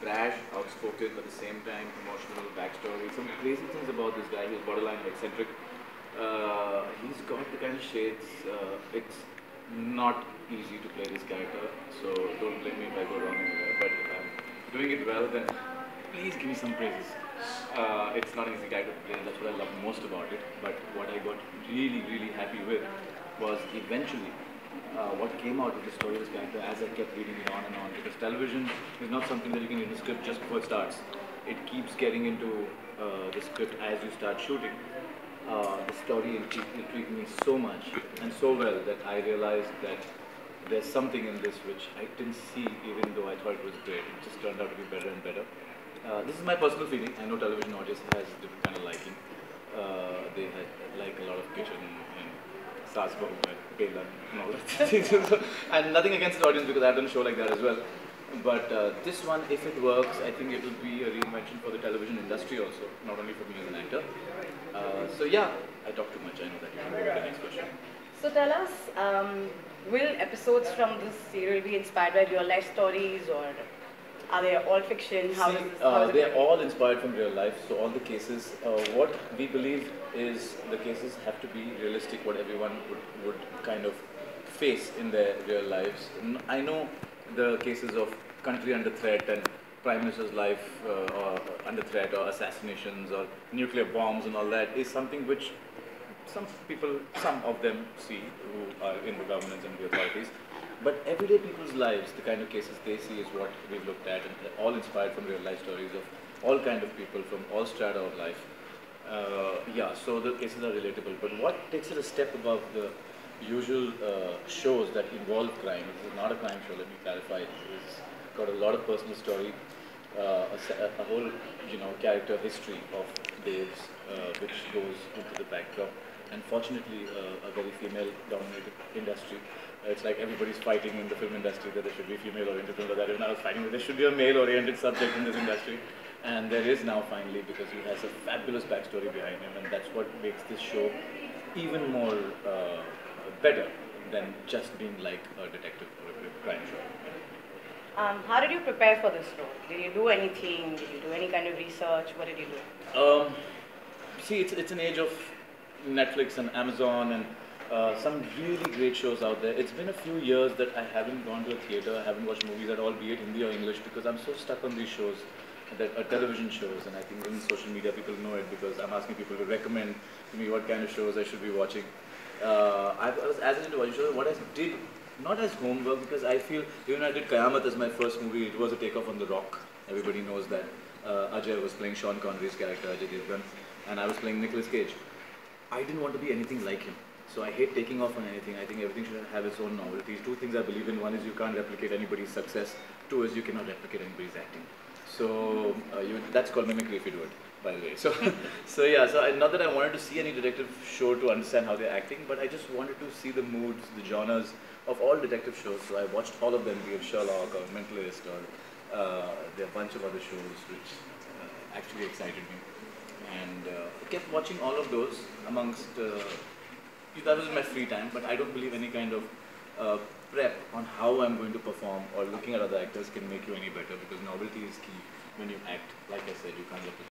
brash, outspoken, but at the same time emotional backstory. Some crazy things about this guy. He's borderline eccentric. He's got the kind of shades. It's not easy to play this character, so don't blame me if I go wrong anywhere. But if I'm doing it well, then please give me some praises. It's not an easy character to play, and that's what I love most about it. But what I got really, really happy with was eventually what came out of the story of this character as I kept reading it on and on. Because television is not something that you can read the script just before it starts. It keeps getting into the script as you start shooting. The story intrigued me so much and so well that I realized that there's something in this which I didn't see even though I thought it was great. It just turned out to be better and better. This is my personal feeling. I know television audience has a different kind of liking. They like a lot of kitchen and Saas Bahu and Bela and all that. And nothing against the audience because I've done a show like that as well. But this one, if it works, I think it will be a reinvention for the television industry also, not only for me as an actor. So yeah, I talk too much. I know that. You can go to the next question. So tell us, will episodes from this serial be inspired by real life stories, or are they all fiction? They're all inspired from real life. So all the cases, what we believe is the cases have to be realistic, what everyone would kind of face in their real lives. I know the cases of country under threat and Prime Minister's life under threat, or assassinations or nuclear bombs and all that is something which some people, some of them see who are in the governance and the authorities. But everyday people's lives, the kind of cases they see is what we've looked at, and they're all inspired from real life stories of all kind of people from all strata of life. Yeah, so the cases are relatable. But what takes it a step above the usual shows that involve crime? This is not a crime show, let me clarify. It's got a lot of personal story, a whole character history of Dave's, which goes into the backdrop. And fortunately, a very female-dominated industry. It's like everybody's fighting in the film industry that there should be female-oriented films. That even I was fighting that there should be a male-oriented subject in this industry. And there is now finally, because he has a fabulous backstory behind him, and that's what makes this show even more better than just being like a detective or a crime show. How did you prepare for this role? Did you do anything? Did you do any kind of research? What did you do? See, it's an age of Netflix and Amazon and some really great shows out there. It's been a few years that I haven't gone to a theatre, I haven't watched movies at all, be it Hindi or English, because I'm so stuck on these shows that are television shows, and I think in social media people know it because I'm asking people to recommend to me what kind of shows I should be watching. I was as into watching shows, what I did, not as homework, because I feel, even I did Qayamat as my first movie, it was a takeoff on The Rock. Everybody knows that. Ajay was playing Sean Connery's character, Ajay Devgan, and I was playing Nicolas Cage. I didn't want to be anything like him. So I hate taking off on anything. I think everything should have its own novelties. Two things I believe in. One is you can't replicate anybody's success. Two is you cannot replicate anybody's acting. So that's called mimicry if you do it, by the way. So, not that I wanted to see any detective show to understand how they're acting, but I just wanted to see the moods, the genres of all detective shows. So I watched all of them, be it Sherlock or Mentalist, or there are a bunch of other shows which actually excited me. And kept watching all of those amongst, that was in my free time, but I don't believe any kind of prep on how I'm going to perform or looking at other actors can make you any better, because novelty is key when you act. Like I said, you can't replicate